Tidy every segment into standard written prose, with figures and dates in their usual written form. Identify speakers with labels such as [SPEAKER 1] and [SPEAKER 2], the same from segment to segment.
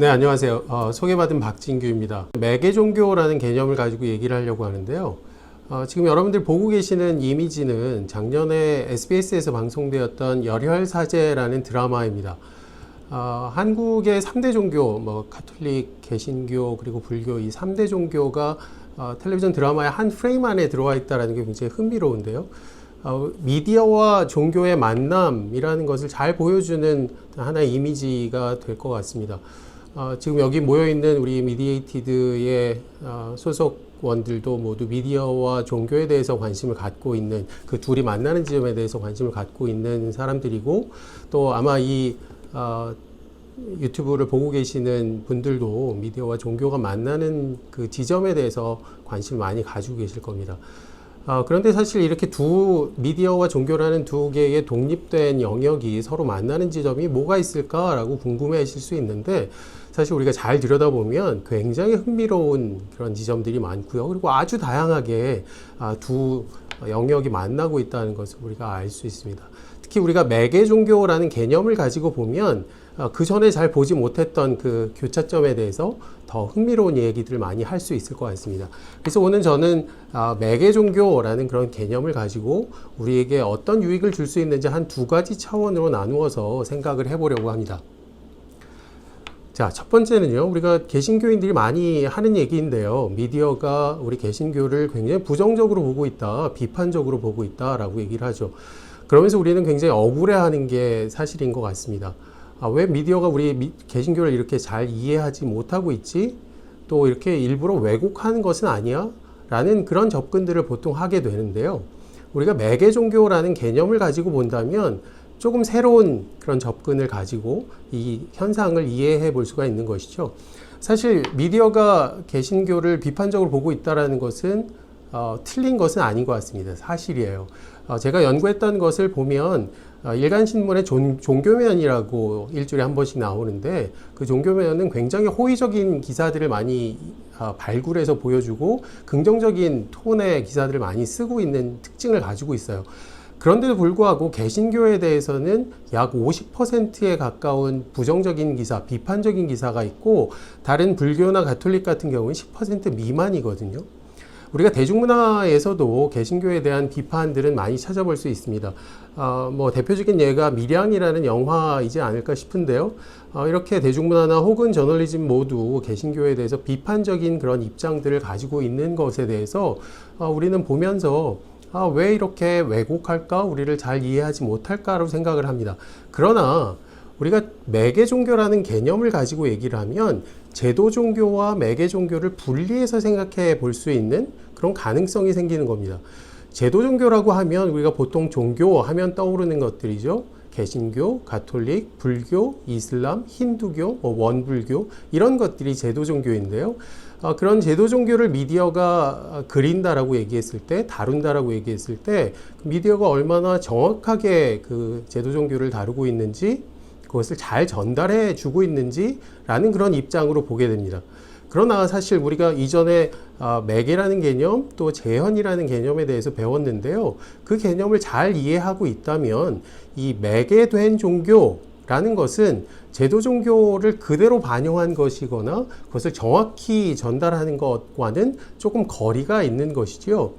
[SPEAKER 1] 네, 안녕하세요. 소개받은 박진규입니다. 매개 종교라는 개념을 가지고 얘기를 하려고 하는데요. 지금 여러분들 보고 계시는 이미지는 작년에 SBS에서 방송되었던 열혈사제라는 드라마입니다. 한국의 3대 종교, 가톨릭, 개신교, 그리고 불교 이 3대 종교가 텔레비전 드라마의 한 프레임 안에 들어와 있다는 게 굉장히 흥미로운데요. 미디어와 종교의 만남이라는 것을 잘 보여주는 하나의 이미지가 될 것 같습니다. 지금 여기 모여있는 우리 미디에이티드의 소속원들도 모두 미디어와 종교에 대해서 관심을 갖고 있는, 그 둘이 만나는 지점에 대해서 관심을 갖고 있는 사람들이고, 또 아마 이 유튜브를 보고 계시는 분들도 미디어와 종교가 만나는 그 지점에 대해서 관심을 많이 가지고 계실 겁니다. 그런데 사실 이렇게 미디어와 종교라는 두 개의 독립된 영역이 서로 만나는 지점이 뭐가 있을까라고 궁금해 하실 수 있는데, 사실 우리가 잘 들여다보면 굉장히 흥미로운 그런 지점들이 많고요. 그리고 아주 다양하게 두 영역이 만나고 있다는 것을 우리가 알 수 있습니다. 특히 우리가 매개 종교라는 개념을 가지고 보면 그 전에 잘 보지 못했던 그 교차점에 대해서 더 흥미로운 얘기들을 많이 할 수 있을 것 같습니다. 그래서 오늘 저는 매개 종교라는 그런 개념을 가지고 우리에게 어떤 유익을 줄 수 있는지 한 두 가지 차원으로 나누어서 생각을 해보려고 합니다. 자, 첫 번째는요, 우리가 개신교인들이 많이 하는 얘기인데요. 미디어가 우리 개신교를 굉장히 부정적으로 보고 있다, 비판적으로 보고 있다라고 얘기를 하죠. 그러면서 우리는 굉장히 억울해하는 게 사실인 것 같습니다. 왜 미디어가 우리 개신교를 이렇게 잘 이해하지 못하고 있지? 또 이렇게 일부러 왜곡하는 것은 아니야? 라는 그런 접근들을 보통 하게 되는데요. 우리가 매개 종교라는 개념을 가지고 본다면 조금 새로운 그런 접근을 가지고 이 현상을 이해해 볼 수가 있는 것이죠. 사실 미디어가 개신교를 비판적으로 보고 있다는 것은 틀린 것은 아닌 것 같습니다. 사실이에요. 제가 연구했던 것을 보면 일간신문의 종교면이라고 일주일에 한 번씩 나오는데, 그 종교면은 굉장히 호의적인 기사들을 많이 발굴해서 보여주고 긍정적인 톤의 기사들을 많이 쓰고 있는 특징을 가지고 있어요. 그런데도 불구하고 개신교에 대해서는 약 50%에 가까운 부정적인 기사, 비판적인 기사가 있고, 다른 불교나 가톨릭 같은 경우는 10% 미만이거든요. 우리가 대중문화에서도 개신교에 대한 비판들은 많이 찾아볼 수 있습니다. 대표적인 예가 밀양이라는 영화이지 않을까 싶은데요. 이렇게 대중문화나 혹은 저널리즘 모두 개신교에 대해서 비판적인 그런 입장들을 가지고 있는 것에 대해서 우리는 보면서 왜 이렇게 왜곡할까? 우리를 잘 이해하지 못할까라고 생각을 합니다. 그러나 우리가 매개 종교라는 개념을 가지고 얘기를 하면 제도 종교와 매개 종교를 분리해서 생각해 볼 수 있는 그런 가능성이 생기는 겁니다. 제도 종교라고 하면 우리가 보통 종교 하면 떠오르는 것들이죠. 개신교, 가톨릭, 불교, 이슬람, 힌두교, 원불교, 이런 것들이 제도 종교인데요. 그런 제도 종교를 미디어가 그린다라고 얘기했을 때, 다룬다라고 얘기했을 때, 미디어가 얼마나 정확하게 그 제도 종교를 다루고 있는지, 그것을 잘 전달해 주고 있는지라는 그런 입장으로 보게 됩니다. 그러나 사실 우리가 이전에 매개라는 개념, 또 재현이라는 개념에 대해서 배웠는데요. 그 개념을 잘 이해하고 있다면 이 매개된 종교라는 것은 제도 종교를 그대로 반영한 것이거나 그것을 정확히 전달하는 것과는 조금 거리가 있는 것이지요.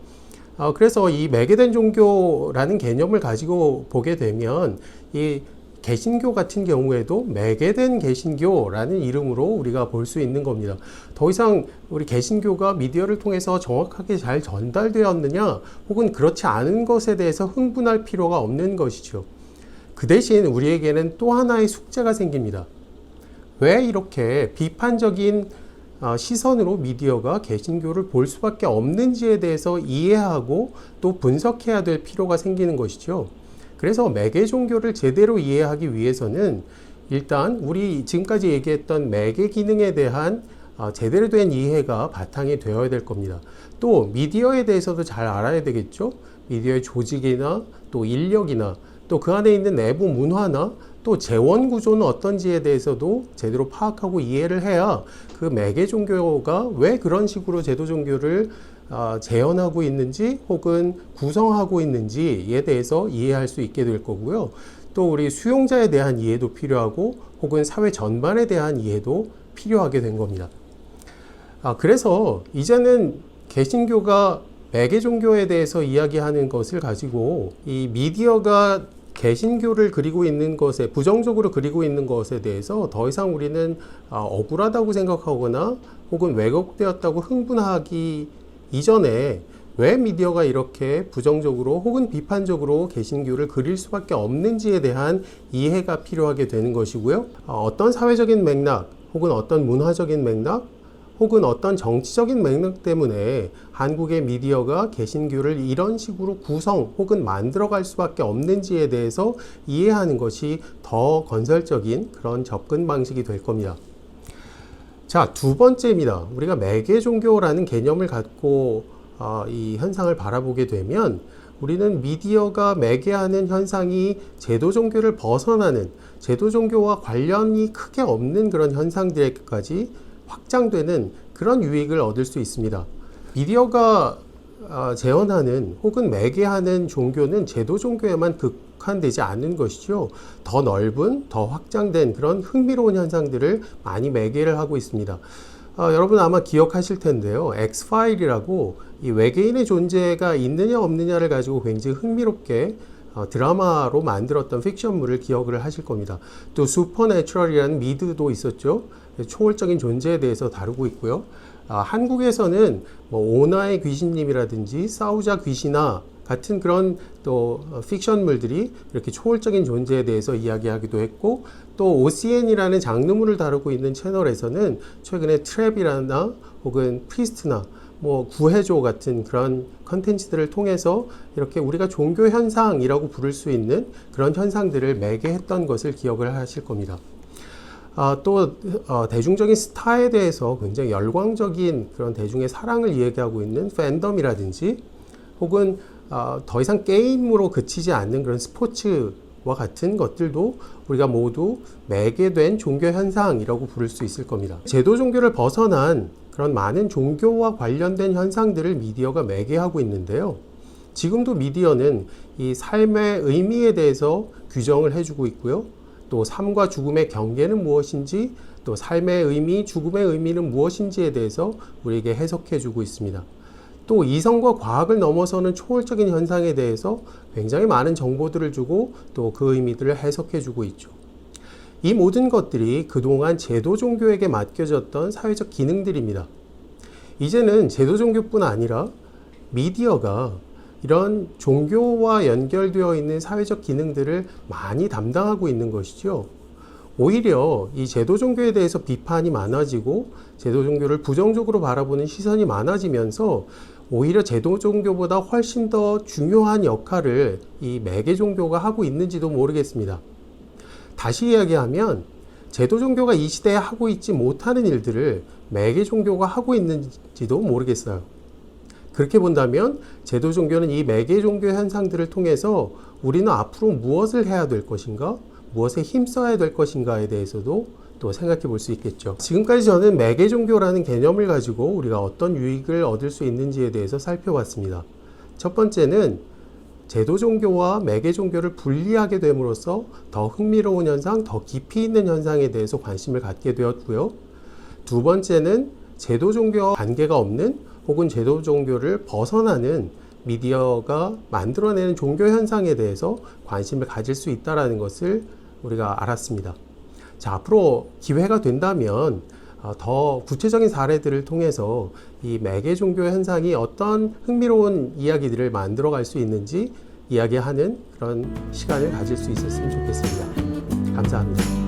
[SPEAKER 1] 그래서 이 매개된 종교라는 개념을 가지고 보게 되면 이 개신교 같은 경우에도 매개된 개신교라는 이름으로 우리가 볼 수 있는 겁니다. 더 이상 우리 개신교가 미디어를 통해서 정확하게 잘 전달되었느냐, 혹은 그렇지 않은 것에 대해서 흥분할 필요가 없는 것이죠. 그 대신 우리에게는 또 하나의 숙제가 생깁니다. 왜 이렇게 비판적인 시선으로 미디어가 개신교를 볼 수밖에 없는지에 대해서 이해하고 또 분석해야 될 필요가 생기는 것이죠. 그래서 매개 종교를 제대로 이해하기 위해서는 일단 우리 지금까지 얘기했던 매개 기능에 대한 제대로 된 이해가 바탕이 되어야 될 겁니다. 또 미디어에 대해서도 잘 알아야 되겠죠. 미디어의 조직이나 또 인력이나 또 그 안에 있는 내부 문화나 또 재원 구조는 어떤지에 대해서도 제대로 파악하고 이해를 해야 그 매개 종교가 왜 그런 식으로 제도 종교를 재현하고 있는지 혹은 구성하고 있는지에 대해서 이해할 수 있게 될 거고요. 또 우리 수용자에 대한 이해도 필요하고 혹은 사회 전반에 대한 이해도 필요하게 된 겁니다. 그래서 이제는 개신교가 매개 종교에 대해서 이야기하는 것을 가지고 이 미디어가 개신교를 그리고 있는 것에, 부정적으로 그리고 있는 것에 대해서 더 이상 우리는 억울하다고 생각하거나 혹은 왜곡되었다고 흥분하기 이전에 왜 미디어가 이렇게 부정적으로 혹은 비판적으로 개신교를 그릴 수밖에 없는지에 대한 이해가 필요하게 되는 것이고요. 어떤 사회적인 맥락 혹은 어떤 문화적인 맥락 혹은 어떤 정치적인 맥락 때문에 한국의 미디어가 개신교를 이런 식으로 구성 혹은 만들어갈 수밖에 없는지에 대해서 이해하는 것이 더 건설적인 그런 접근 방식이 될 겁니다. 자, 두 번째입니다. 우리가 매개 종교라는 개념을 갖고 이 현상을 바라보게 되면 우리는 미디어가 매개하는 현상이 제도 종교를 벗어나는, 제도 종교와 관련이 크게 없는 그런 현상들에까지 확장되는 그런 유익을 얻을 수 있습니다. 미디어가 재현하는 혹은 매개하는 종교는 제도 종교에만 국한되지 않는 것이죠. 더 넓은, 더 확장된 그런 흥미로운 현상들을 많이 매개를 하고 있습니다. 여러분 아마 기억하실 텐데요. 엑스파일이라고 이 외계인의 존재가 있느냐 없느냐를 가지고 굉장히 흥미롭게 드라마로 만들었던 픽션물을 기억을 하실 겁니다. 또 슈퍼내추럴이라는 미드도 있었죠. 초월적인 존재에 대해서 다루고 있고요. 한국에서는 뭐 오나의 귀신님이라든지 싸우자 귀신아 같은 그런 또 픽션물들이 이렇게 초월적인 존재에 대해서 이야기하기도 했고, 또 OCN이라는 장르물을 다루고 있는 채널에서는 최근에 트랩이라나 혹은 프리스트나 뭐 구해줘 같은 그런 컨텐츠들을 통해서 이렇게 우리가 종교 현상이라고 부를 수 있는 그런 현상들을 매개했던 것을 기억을 하실 겁니다. 또 대중적인 스타에 대해서 굉장히 열광적인 그런 대중의 사랑을 이야기하고 있는 팬덤이라든지 혹은 더 이상 게임으로 그치지 않는 그런 스포츠와 같은 것들도 우리가 모두 매개된 종교 현상이라고 부를 수 있을 겁니다. 제도 종교를 벗어난 그런 많은 종교와 관련된 현상들을 미디어가 매개하고 있는데요. 지금도 미디어는 이 삶의 의미에 대해서 규정을 해주고 있고요. 또 삶과 죽음의 경계는 무엇인지, 또 삶의 의미, 죽음의 의미는 무엇인지에 대해서 우리에게 해석해주고 있습니다. 또 이성과 과학을 넘어서는 초월적인 현상에 대해서 굉장히 많은 정보들을 주고 또 그 의미들을 해석해주고 있죠. 이 모든 것들이 그동안 제도 종교에게 맡겨졌던 사회적 기능들입니다. 이제는 제도 종교뿐 아니라 미디어가 이런 종교와 연결되어 있는 사회적 기능들을 많이 담당하고 있는 것이죠. 오히려 이 제도 종교에 대해서 비판이 많아지고 제도 종교를 부정적으로 바라보는 시선이 많아지면서 오히려 제도 종교보다 훨씬 더 중요한 역할을 이 매개 종교가 하고 있는지도 모르겠습니다. 다시 이야기하면 제도 종교가 이 시대에 하고 있지 못하는 일들을 매개 종교가 하고 있는지도 모르겠어요. 그렇게 본다면 제도 종교는 이 매개 종교 현상들을 통해서 우리는 앞으로 무엇을 해야 될 것인가, 무엇에 힘써야 될 것인가에 대해서도 또 생각해 볼 수 있겠죠. 지금까지 저는 매개 종교라는 개념을 가지고 우리가 어떤 유익을 얻을 수 있는지에 대해서 살펴봤습니다. 첫 번째는 제도 종교와 매개 종교를 분리하게 됨으로써 더 흥미로운 현상, 더 깊이 있는 현상에 대해서 관심을 갖게 되었고요. 두 번째는 제도 종교와 관계가 없는 혹은 제도 종교를 벗어나는 미디어가 만들어내는 종교 현상에 대해서 관심을 가질 수 있다는 것을 우리가 알았습니다. 자, 앞으로 기회가 된다면 더 구체적인 사례들을 통해서 이 매개 종교 현상이 어떤 흥미로운 이야기들을 만들어갈 수 있는지 이야기하는 그런 시간을 가질 수 있었으면 좋겠습니다. 감사합니다.